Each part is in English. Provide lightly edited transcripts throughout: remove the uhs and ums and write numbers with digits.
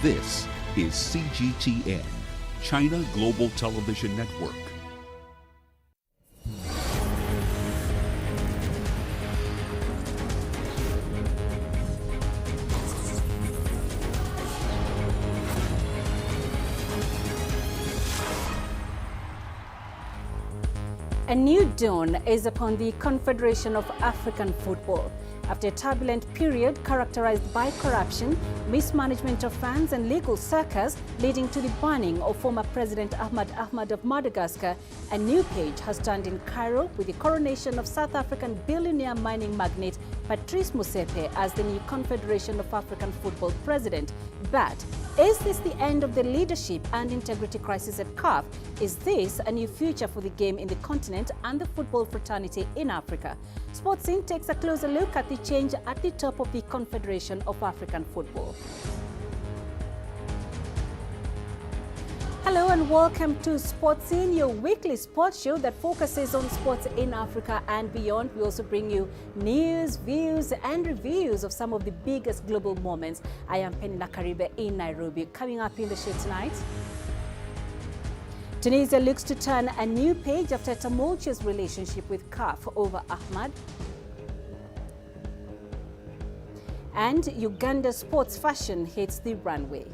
This is CGTN, China Global Television Network. A new dawn is upon the Confederation of African Football. After a turbulent period characterized by corruption, mismanagement of funds and legal circus leading to the banning of former President Ahmad of Madagascar, a new page has turned in Cairo with the coronation of South African billionaire mining magnate Patrice Motsepe as the new Confederation of African Football president. But is this the end of the leadership and integrity crisis at CAF? Is this a new future for the game in the continent and the football fraternity in Africa? Sportscene takes a closer look at the change at the top of the Confederation of African Football. Hello and welcome to Sportscene, your weekly sports show that focuses on sports in Africa and beyond. We also bring you news, views and reviews of some of the biggest global moments. I am Peninah Karibe in Nairobi. Coming up in the show tonight, Tunisia looks to turn a new page after a tumultuous relationship with CAF over Ahmad. And Uganda sports fashion hits the runway.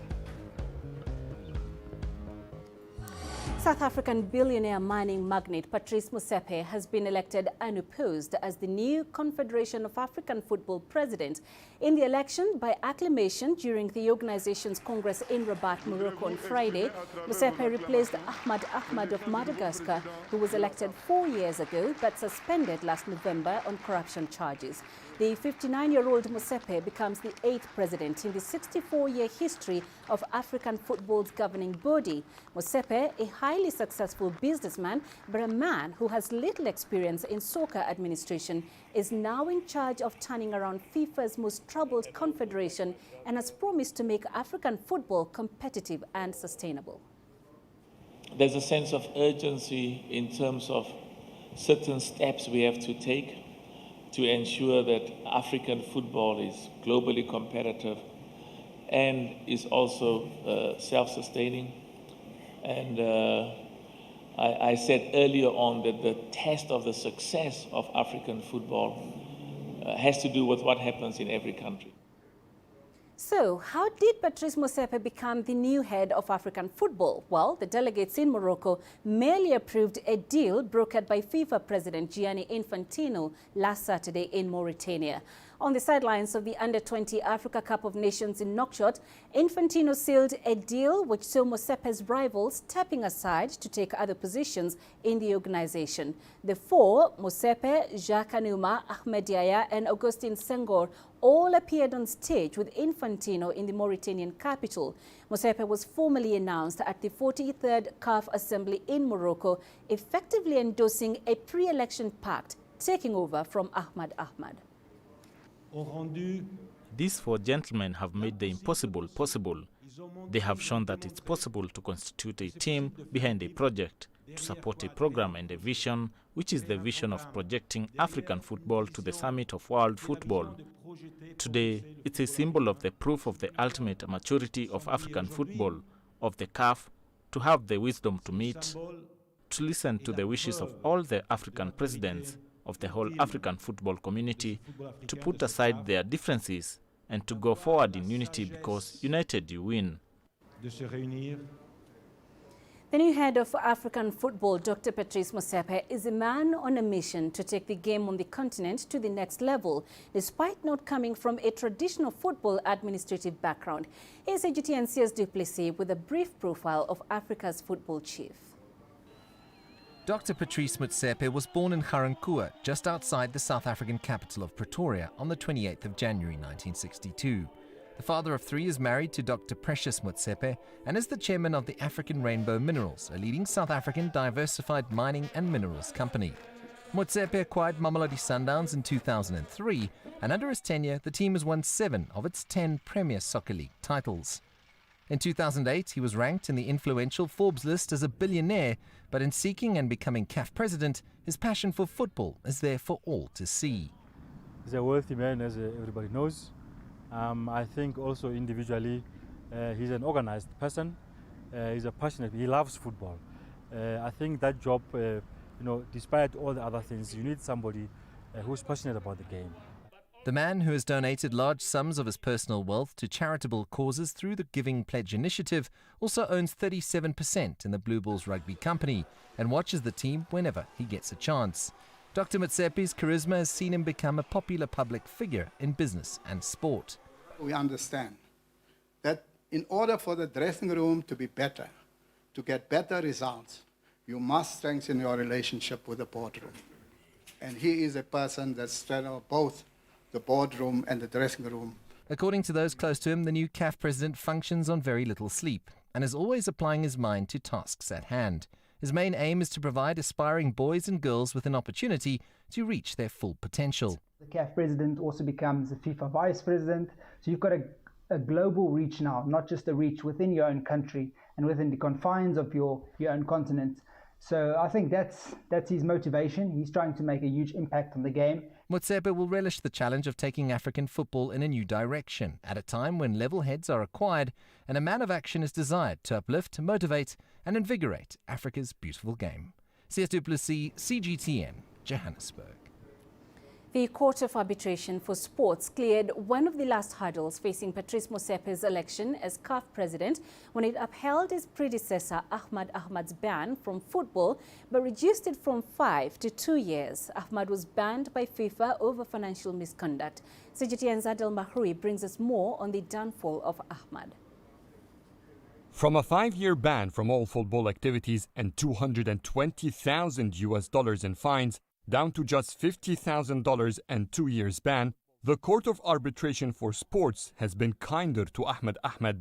South African billionaire mining magnate Patrice Motsepe has been elected unopposed as the new Confederation of African Football president in the election by acclamation during the organization's Congress in Rabat, Morocco on Friday. Motsepe replaced Ahmad of Madagascar, who was elected 4 years ago but suspended last November on corruption charges. The 59-year-old Motsepe becomes the 8th president in the 64-year history of African football's governing body. Motsepe, a highly successful businessman, but a man who has little experience in soccer administration, is now in charge of turning around FIFA's most troubled confederation and has promised to make African football competitive and sustainable. There's a sense of urgency in terms of certain steps we have to take to ensure that African football is globally competitive and is also self-sustaining. And I said earlier on that the test of the success of African football has to do with what happens in every country. So, how did Patrice Motsepe become the new head of African football? Well, the delegates in Morocco merely approved a deal brokered by FIFA President Gianni Infantino last Saturday in Mauritania. On the sidelines of the Under-20 Africa Cup of Nations in Nouakchott, Infantino sealed a deal which saw Motsepe's rivals stepping aside to take other positions in the organization. The four, Motsepe, Jacques Anouma, Ahmed Yaya and Augustin Senghor, all appeared on stage with Infantino in the Mauritanian capital. Motsepe was formally announced at the 43rd CAF Assembly in Morocco, effectively endorsing a pre-election pact, taking over from Ahmad. These four gentlemen have made the impossible possible. They have shown that it's possible to constitute a team behind a project, to support a program and a vision, which is the vision of projecting African football to the summit of world football. Today, it's a symbol of the proof of the ultimate maturity of African football, of the CAF, to have the wisdom to meet, to listen to the wishes of all the African presidents, of the whole African football community, to put aside their differences and to go forward in unity, because united you win. The new head of African football, Dr. Patrice Motsepe, is a man on a mission to take the game on the continent to the next level, despite not coming from a traditional football administrative background. Here's CGTN's Duplessis with a brief profile of Africa's football chief. Dr. Patrice Motsepe was born in Ga-Rankuwa, just outside the South African capital of Pretoria, on the 28th of January 1962. The father of three is married to Dr. Precious Motsepe and is the chairman of the African Rainbow Minerals, a leading South African diversified mining and minerals company. Motsepe acquired Mamelodi Sundowns in 2003, and under his tenure, the team has won 7 of its 10 Premier Soccer League titles. In 2008, he was ranked in the influential Forbes list as a billionaire, but in seeking and becoming CAF president, his passion for football is there for all to see. He's a wealthy man, as everybody knows. I think also individually He's an organized person. He's a passionate. He loves football. I think that job, despite all the other things, you need somebody who's passionate about the game. The man, who has donated large sums of his personal wealth to charitable causes through the Giving Pledge initiative, also owns 37% in the Blue Bulls Rugby Company and watches the team whenever he gets a chance. Dr. Motsepe's charisma has seen him become a popular public figure in business and sport. We understand that in order for the dressing room to be better, to get better results, you must strengthen your relationship with the boardroom. And he is a person that's strengthened both the boardroom and the dressing room. According to those close to him, the new CAF president functions on very little sleep and is always applying his mind to tasks at hand. His main aim is to provide aspiring boys and girls with an opportunity to reach their full potential. The CAF president also becomes the FIFA vice president, so you've got a global reach now, not just a reach within your own country and within the confines of your own continent. So I think that's his motivation. He's trying to make a huge impact on the game. Motsepe will relish the challenge of taking African football in a new direction at a time when level heads are required and a man of action is desired to uplift, motivate and invigorate Africa's beautiful game. CGTN, Johannesburg. The Court of Arbitration for Sports cleared one of the last hurdles facing Patrice Motsepe's election as CAF president when it upheld his predecessor Ahmad's ban from football but reduced it from 5 to 2 years. Ahmad was banned by FIFA over financial misconduct. CGTN's Adel Mahroui brings us more on the downfall of Ahmad. From a 5-year ban from all football activities and $220,000 in fines, down to just $50,000 and 2 years ban, the Court of Arbitration for Sports has been kinder to Ahmad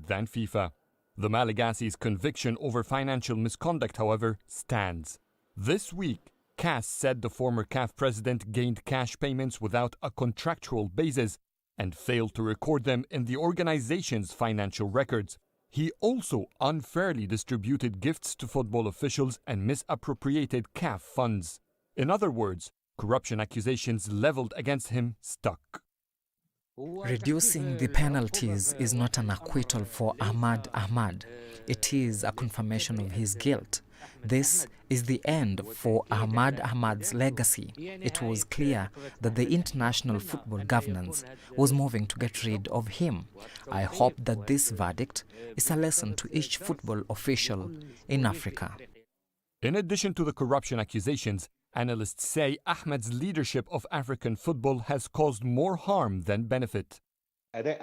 than FIFA. The Malagasy's conviction over financial misconduct, however, stands. This week, CAS said the former CAF president gained cash payments without a contractual basis and failed to record them in the organization's financial records. He also unfairly distributed gifts to football officials and misappropriated CAF funds. In other words, corruption accusations leveled against him stuck. Reducing the penalties is not an acquittal for Ahmad. It is a confirmation of his guilt. This is the end for Ahmad's legacy. It was clear that the international football governance was moving to get rid of him. I hope that this verdict is a lesson to each football official in Africa. In addition to the corruption accusations, analysts say Ahmad's leadership of African football has caused more harm than benefit. There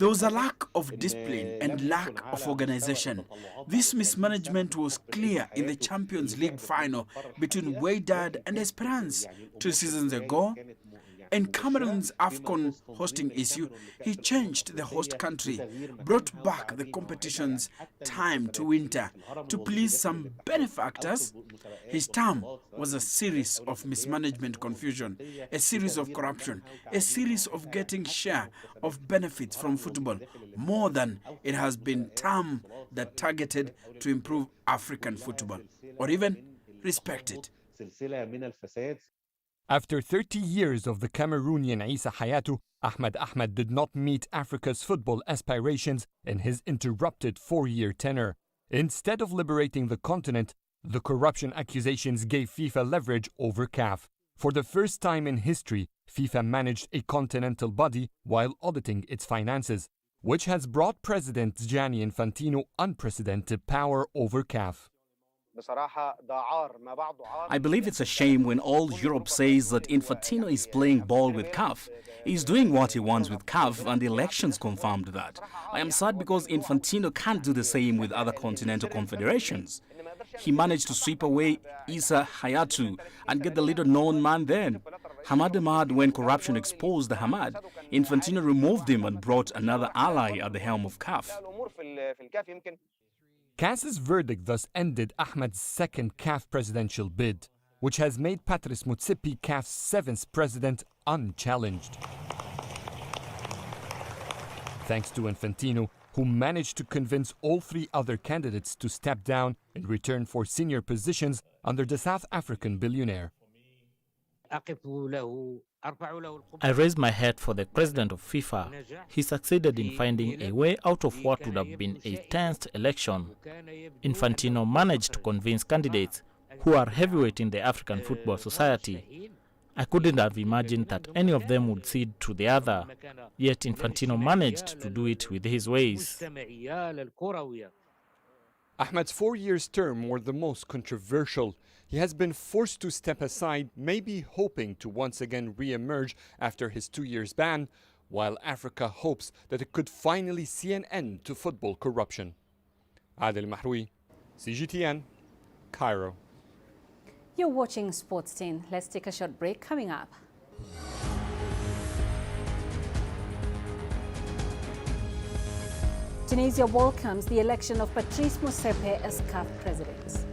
was a lack of discipline and lack of organization. This mismanagement was clear in the Champions League final between Wydad and Esperance 2 seasons ago. In Cameroon's AFCON hosting issue, he changed the host country, brought back the competition's time to winter to please some benefactors. His term was a series of mismanagement, confusion, a series of corruption, a series of getting share of benefits from football, more than it has been term that targeted to improve African football or even respect it. After 30 years of the Cameroonian Issa Hayatou, Ahmad did not meet Africa's football aspirations in his interrupted 4-year tenure. Instead of liberating the continent, the corruption accusations gave FIFA leverage over CAF. For the first time in history, FIFA managed a continental body while auditing its finances, which has brought President Gianni Infantino unprecedented power over CAF. I believe it's a shame when all Europe says that Infantino is playing ball with CAF. He's doing what he wants with CAF and the elections confirmed that. I am sad because Infantino can't do the same with other continental confederations. He managed to sweep away Issa Hayatou and get the little-known man then. Ahmad, when corruption exposed Ahmad, Infantino removed him and brought another ally at the helm of CAF. CAS's verdict thus ended Ahmad's second CAF presidential bid, which has made Patrice Motsepe CAF's 7th president unchallenged. Thanks to Infantino, who managed to convince all 3 other candidates to step down in return for senior positions under the South African billionaire. I raised my hat for the president of FIFA. He succeeded in finding a way out of what would have been a tense election. Infantino managed to convince candidates who are heavyweight in the African Football Society. I couldn't have imagined that any of them would cede to the other, yet Infantino managed to do it with his ways. Ahmed's 4 years term were the most controversial. He has been forced to step aside, maybe hoping to once again re-emerge after his 2 years ban, while Africa hopes that it could finally see an end to football corruption. Adel Mahroui, CGTN, Cairo. You're watching Sports 10. Let's take a short break. Coming up. Tunisia welcomes the election of Patrice Motsepe as CAF president.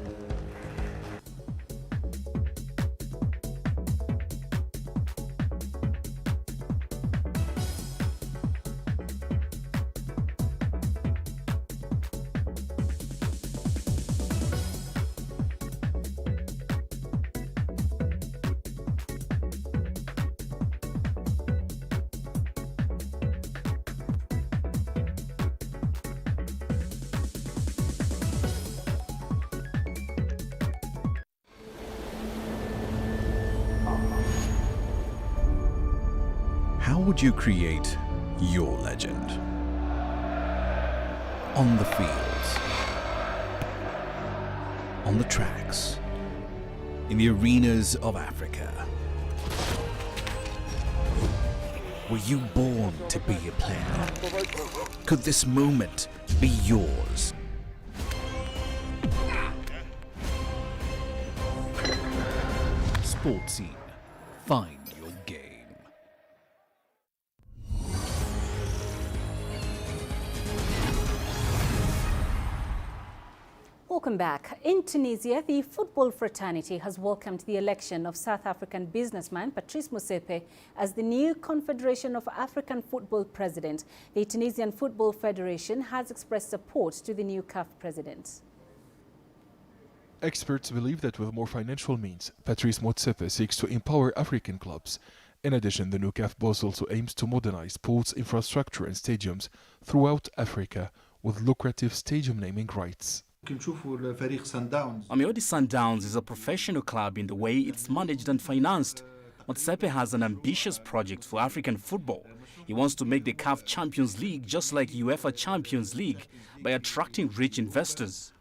How would you create your legend? On the fields, on the tracks, in the arenas of Africa. Were you born to be a player? Could this moment be yours? Sports Scene. Find your game. Welcome back. In Tunisia, the football fraternity has welcomed the election of South African businessman Patrice Motsepe as the new Confederation of African Football president. The Tunisian Football Federation has expressed support to the new CAF president. Experts believe that with more financial means, Patrice Motsepe seeks to empower African clubs. In addition, the new CAF boss also aims to modernize sports infrastructure and stadiums throughout Africa with lucrative stadium naming rights. Mamelodi Sundowns is a professional club in the way it's managed and financed. Motsepe has an ambitious project for African football. He wants to make the CAF Champions League just like UEFA Champions League by attracting rich investors.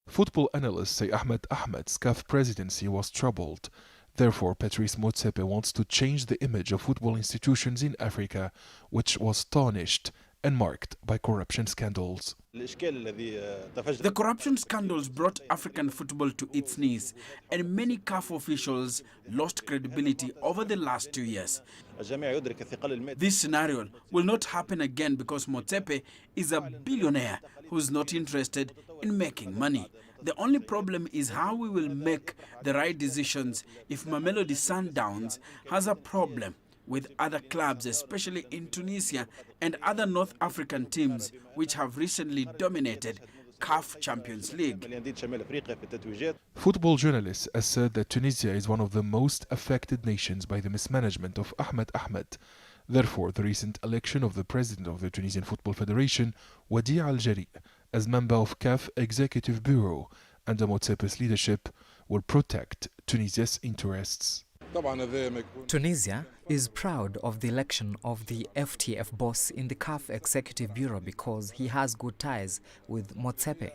Football analysts say Ahmed Ahmed's CAF presidency was troubled. Therefore, Patrice Motsepe wants to change the image of football institutions in Africa, which was tarnished and marked by corruption scandals. The corruption scandals brought African football to its knees, and many CAF officials lost credibility over the last 2 years. This scenario will not happen again because Motsepe is a billionaire who's not interested in making money. The only problem is how we will make the right decisions if Mamelodi Sundowns has a problem with other clubs, especially in Tunisia and other North African teams which have recently dominated CAF Champions League. Football journalists assert that Tunisia is one of the most affected nations by the mismanagement of Ahmed Ahmed. Therefore, the recent election of the president of the Tunisian Football Federation, Wadi Al-Jari, as member of CAF Executive Bureau under Motsepe's leadership, will protect Tunisia's interests. Tunisia is proud of the election of the FTF boss in the CAF Executive Bureau because he has good ties with Motsepe.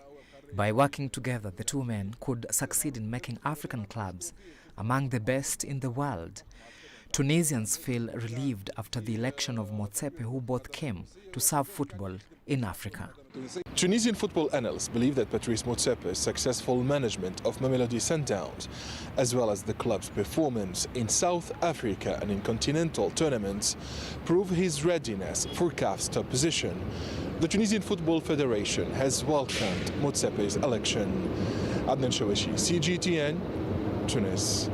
By working together, the two men could succeed in making African clubs among the best in the world. Tunisians feel relieved after the election of Motsepe, who both came to serve football in Africa. Tunisian football analysts believe that Patrice Motsepe's successful management of Mamelodi Sundowns, as well as the club's performance in South Africa and in Continental tournaments, prove his readiness for CAF's top position. The Tunisian Football Federation has welcomed Motsepe's election. Adnan Shawashi, CGTN, Tunis.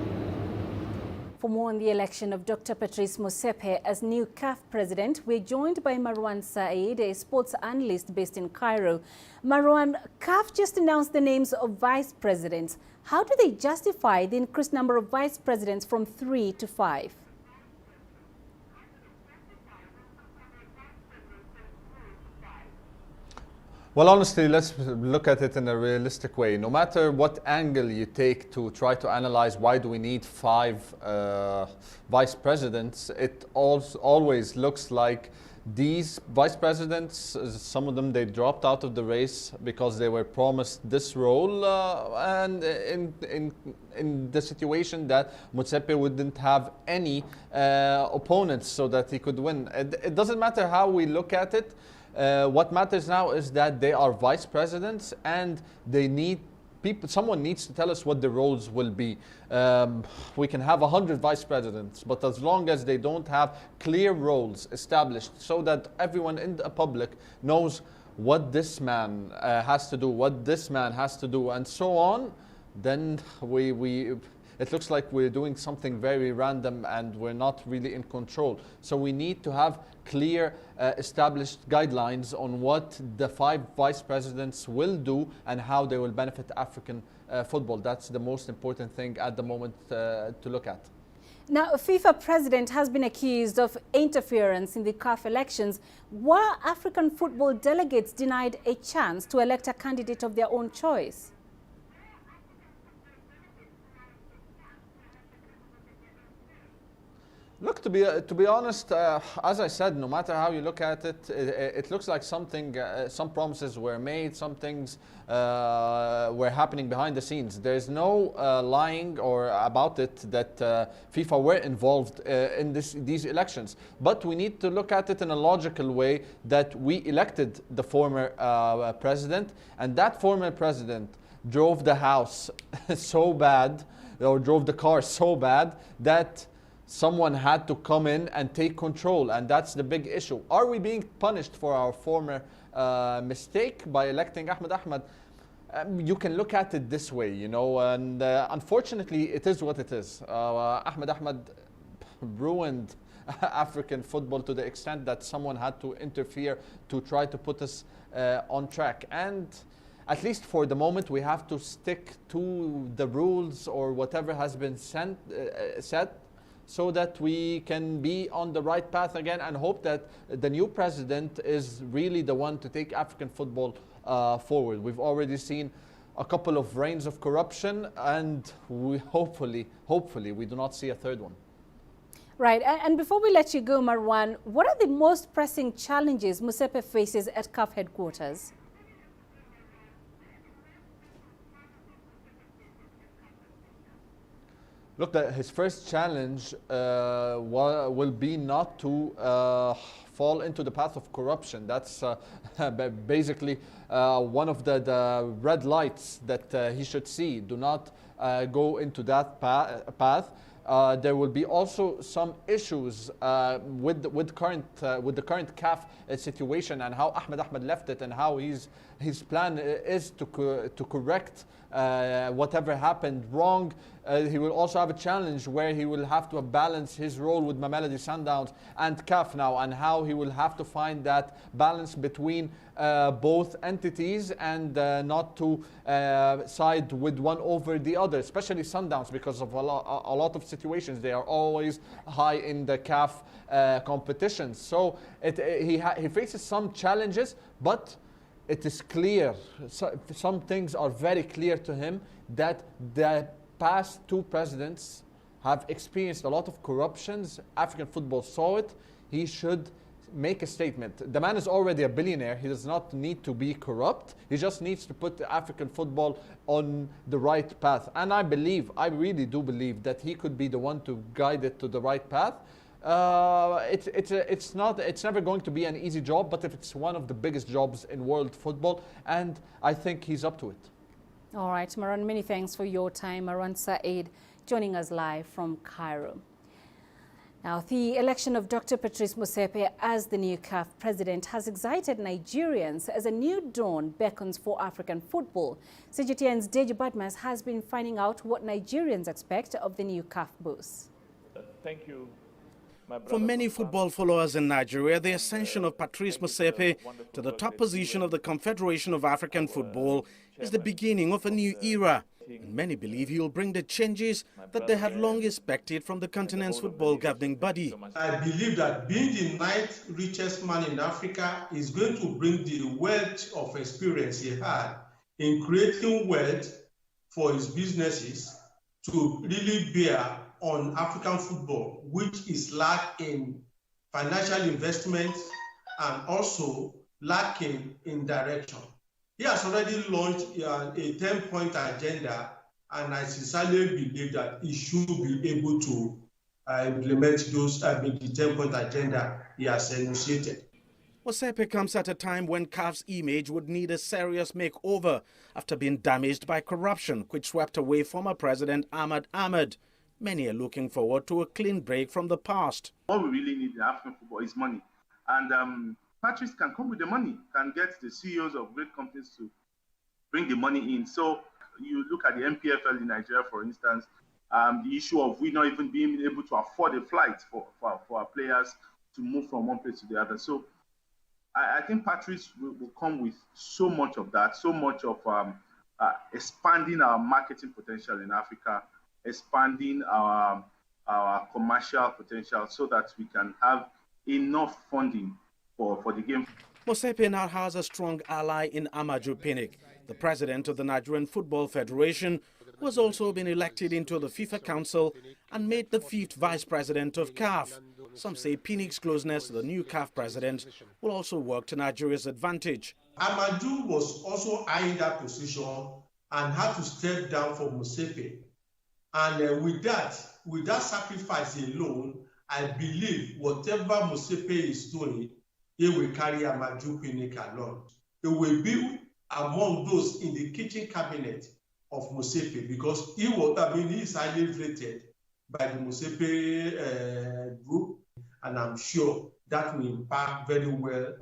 For more on the election of Dr. Patrice Motsepe as new CAF president, we're joined by Marwan Saeed, a sports analyst based in Cairo. Marwan, CAF just announced the names of vice presidents. How do they justify the increased number of vice presidents from 3 to 5? Well, honestly, let's look at it in a realistic way. No matter what angle you take to try to analyze why do we need 5 vice presidents, it always looks like these vice presidents, some of them, they dropped out of the race because they were promised this role, and in the situation that Motsepe wouldn't have any opponents so that he could win. It doesn't matter how we look at it. What matters now is that they are vice presidents and they need people. Someone needs to tell us what the roles will be. We can have 100 vice presidents, but as long as they don't have clear roles established so that everyone in the public knows what this man has to do, what this man has to do, and so on, then it looks like we're doing something very random and we're not really in control. So we need to have clear established guidelines on what the 5 vice presidents will do and how they will benefit African football. That's the most important thing at the moment to look at. Now, a FIFA president has been accused of interference in the CAF elections. Were African football delegates denied a chance to elect a candidate of their own choice? Look, to be honest, as I said, no matter how you look at it, it looks like something. Some promises were made, some things were happening behind the scenes. There's no lying or about it that FIFA were involved in these elections. But we need to look at it in a logical way that we elected the former president, and that former president drove the house so bad, or drove the car so bad that someone had to come in and take control, and that's the big issue. Are we being punished for our former mistake by electing Ahmed? You can look at it this way, you know, and unfortunately it is what it is. Ahmed ruined African football to the extent that someone had to interfere to try to put us on track. And at least for the moment, we have to stick to the rules or whatever has been said, so that we can be on the right path again and hope that the new president is really the one to take African football forward. We've already seen a couple of reigns of corruption, and we hopefully we do not see a third one. Right, and before we let you go, Marwan, what are the most pressing challenges Motsepe faces at CAF headquarters? Look, his first challenge will be not to fall into the path of corruption. That's basically one of the red lights that he should see. Do not go into that path. There will be also some issues with the current CAF situation and how Ahmed left it, and how his plan is to correct whatever happened wrong. He will also have a challenge where he will have to balance his role with Mamelodi Sundowns and CAF now, and how he will have to find that balance between both entities and not to side with one over the other, especially Sundowns, because of a lot of situations. They are always high in the CAF competitions. So he faces some challenges, but it is clear, some things are very clear to him, that the past 2 presidents have experienced a lot of corruptions. African football saw it. He should make a statement. The man is already a billionaire. He does not need to be corrupt. He just needs to put African football on the right path. And I really do believe that he could be the one to guide it to the right path. It's never going to be an easy job, but if it's one of the biggest jobs in world football, and I think he's up to it. All right, Marwan, many thanks for your time. Marwan Saeed joining us live from Cairo. Now, the election of Dr. Patrice Motsepe as the new CAF president has excited Nigerians as a new dawn beckons for African football. CGTN's Deji Badmas has been finding out what Nigerians expect of the new CAF boss. thank you. For many football followers in Nigeria, the ascension of Patrice Motsepe to the top position of the Confederation of African Football is the beginning of a new era. And many believe he will bring the changes that they had long expected from the continent's football governing body. I believe that being the 9th richest man in Africa is going to bring the wealth of experience he had in creating wealth for his businesses to really bear on African football, which is lacking financial investment and also lacking in direction. He has already launched a 10-point agenda, and I sincerely believe that he should be able to implement those, the 10-point agenda he has enunciated. Motsepe comes at a time when CAF's image would need a serious makeover after being damaged by corruption, which swept away former President Ahmad. Many are looking forward to a clean break from the past. All we really need in African football is money. And Patrice can come with the money, can get the CEOs of great companies to bring the money in. So you look at the MPFL in Nigeria, for instance, the issue of we not even being able to afford a flight for our players to move from one place to the other. So I think Patrice will come with so much of that, so much of expanding our marketing potential in Africa, expanding our commercial potential so that we can have enough funding for the game. Motsepe now has a strong ally in Amaju Pinnick, the president of the Nigerian Football Federation, who has also been elected into the FIFA Council and made the 5th vice president of CAF. Some say Pinnick's closeness to the new CAF president will also work to Nigeria's advantage. Amaju was also eyeing that position and had to step down for Motsepe. And with that sacrifice alone, I believe whatever Motsepe is doing, he will carry Amaju Pinnick along. He will be among those in the kitchen cabinet of Motsepe because he is highly rated by the Motsepe group, and I'm sure that will impact very well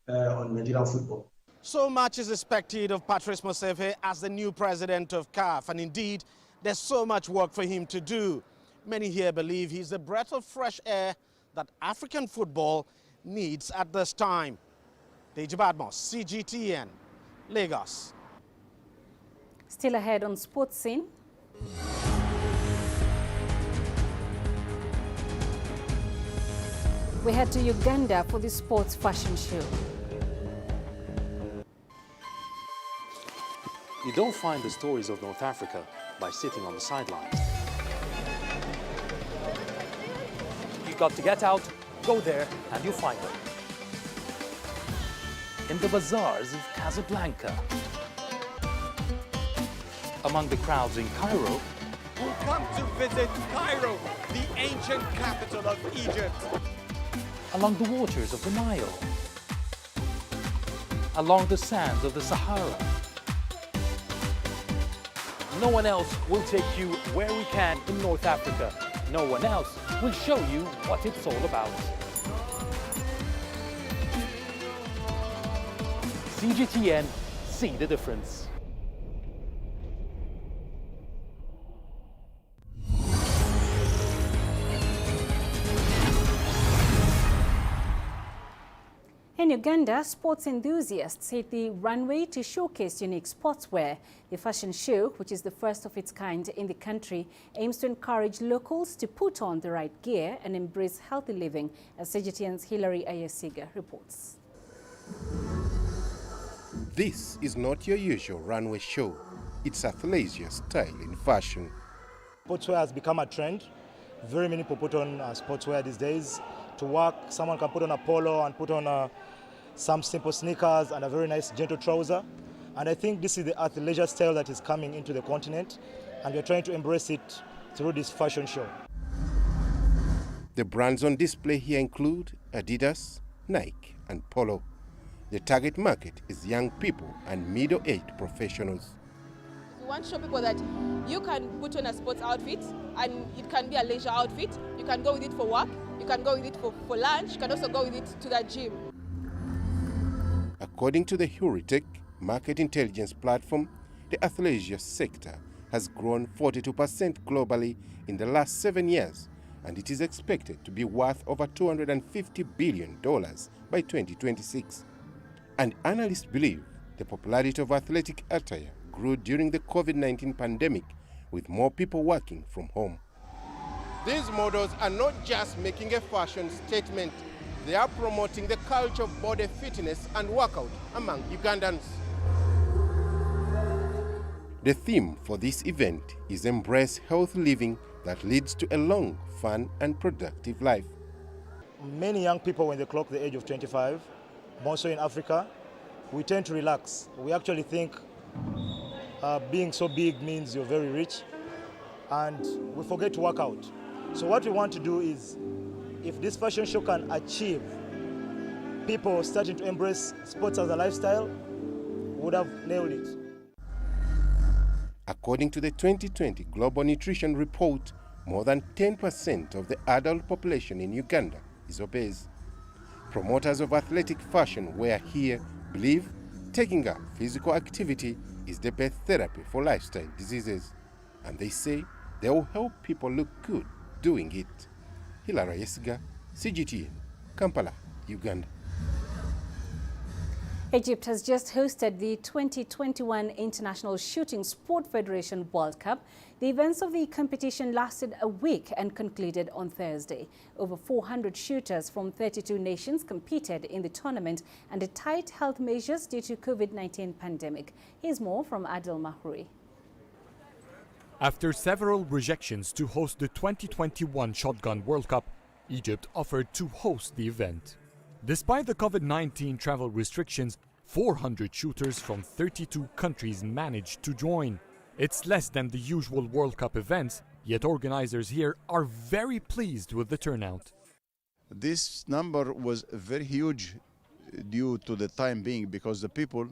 on Nigerian football. So much is expected of Patrice Motsepe as the new president of CAF, and indeed, there's so much work for him to do. Many here believe he's a breath of fresh air that African football needs at this time. Deji Badmos, CGTN, Lagos. Still ahead on sports scene. We head to Uganda for the sports fashion show. You don't find the stories of North Africa by sitting on the sidelines. You've got to get out, go there, and you'll find them. In the bazaars of Casablanca. Among the crowds in Cairo. Who come to visit Cairo, the ancient capital of Egypt. Along the waters of the Nile. Along the sands of the Sahara. No one else will take you where we can in North Africa. No one else will show you what it's all about. CGTN, see the difference. In Uganda, sports enthusiasts hit the runway to showcase unique sportswear. The fashion show, which is the first of its kind in the country, aims to encourage locals to put on the right gear and embrace healthy living, as CGTN's Hilary Ayesiga reports. This is not your usual runway show. It's athleisure style in fashion. Sportswear has become a trend. Very many people put on sportswear these days. To work, someone can put on a polo and put on some simple sneakers and a very nice gentle trouser. And I think this is the athleisure style that is coming into the continent, and we're trying to embrace it through this fashion show. The brands on display here include Adidas, Nike, and Polo. The target market is young people and middle-aged professionals. We want to show people that you can put on a sports outfit, and it can be a leisure outfit. You can go with it for work, you can go with it for lunch, you can also go with it to the gym. According to the Heuritech market intelligence platform, the athleisure sector has grown 42% globally in the last 7 years and it is expected to be worth over $250 billion by 2026. And analysts believe the popularity of athletic attire grew during the COVID-19 pandemic, with more people working from home. These models are not just making a fashion statement, they are promoting the culture of body fitness and workout among Ugandans. The theme for this event is Embrace Health Living that leads to a long, fun and productive life. Many young people, when they clock the age of 25, more so in Africa, we tend to relax. We actually think being so big means you're very rich, and we forget to work out. So what we want to do is, if this fashion show can achieve people starting to embrace sports as a lifestyle, we would have nailed it. According to the 2020 Global Nutrition Report, more than 10% of the adult population in Uganda is obese. Promoters of athletic fashion wear here believe taking up physical activity is the best therapy for lifestyle diseases, and they say they will help people look good doing it. Hilara Yesiga, CGTN, Kampala, Uganda. Egypt has just hosted the 2021 International Shooting Sport Federation World Cup. The events of the competition lasted a week and concluded on Thursday. Over 400 shooters from 32 nations competed in the tournament under tight health measures due to COVID-19 pandemic. Here's more from Adil Mahrouri. After several rejections to host the 2021 Shotgun World Cup, Egypt offered to host the event. Despite the COVID-19 travel restrictions, 400 shooters from 32 countries managed to join. It's less than the usual World Cup events, yet organizers here are very pleased with the turnout. This number was very huge due to the time being, because the people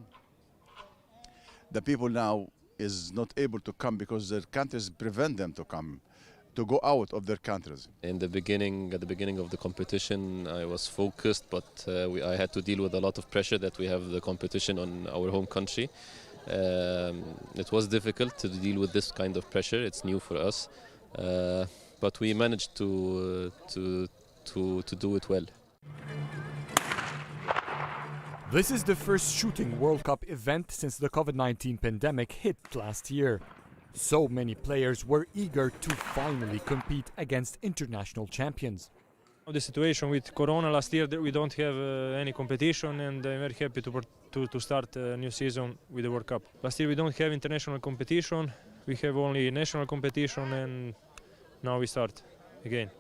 now is not able to come because their countries prevent them to come, to go out of their countries. At the beginning of the competition, I was focused, but I had to deal with a lot of pressure that we have the competition on our home country. It was difficult to deal with this kind of pressure. It's new for us, but we managed to do it well. This is the first Shooting World Cup event since the COVID-19 pandemic hit last year. So many players were eager to finally compete against international champions. The situation with Corona last year, we don't have any competition, and I'm very happy to start a new season with the World Cup. Last year we don't have international competition, we have only national competition, and now we start again.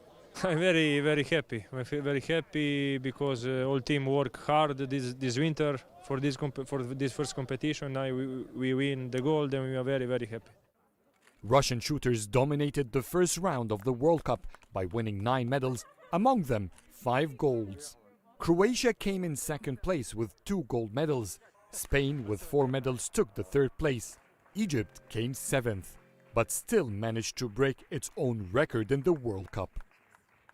I'm very, very happy. I feel very happy because all team work hard this winter for this first competition. Now we win the gold, and we are very, very happy. Russian shooters dominated the first round of the World Cup by winning 9 medals, among them 5 golds. Croatia came in second place with 2 gold medals. Spain with 4 medals took the third place. Egypt came 7th, but still managed to break its own record in the World Cup.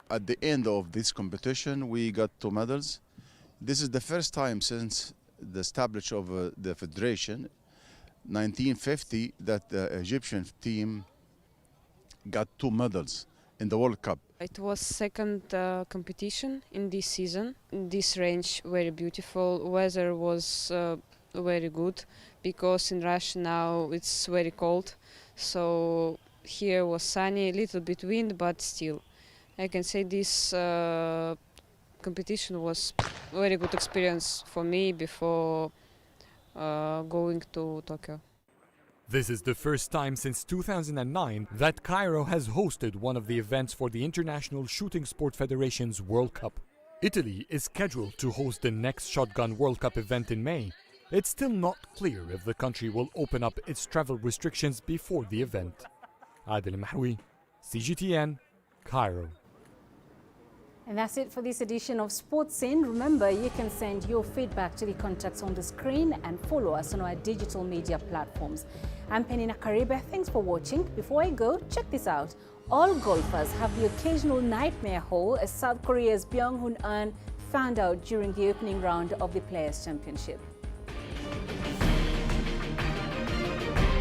At the end of this competition, we got 2 medals. This is the first time since the establishment of the federation, 1950, that the Egyptian team got 2 medals in the World Cup. It was second competition in this season. This range very beautiful. Weather was very good because in Russia now it's very cold. So here was sunny, a little bit wind, but still. I can say this competition was a very good experience for me before going to Tokyo. This is the first time since 2009 that Cairo has hosted one of the events for the International Shooting Sport Federation's World Cup. Italy is scheduled to host the next Shotgun World Cup event in May. It's still not clear if the country will open up its travel restrictions before the event. Adil Mahrouri, CGTN, Cairo. And that's it for this edition of Sports Scene. Remember, you can send your feedback to the contacts on the screen and follow us on our digital media platforms. I'm Peninah Karibe. Thanks for watching. Before I go, check this out. All golfers have the occasional nightmare hole, as South Korea's Byung-Hun An found out during the opening round of the Players' Championship.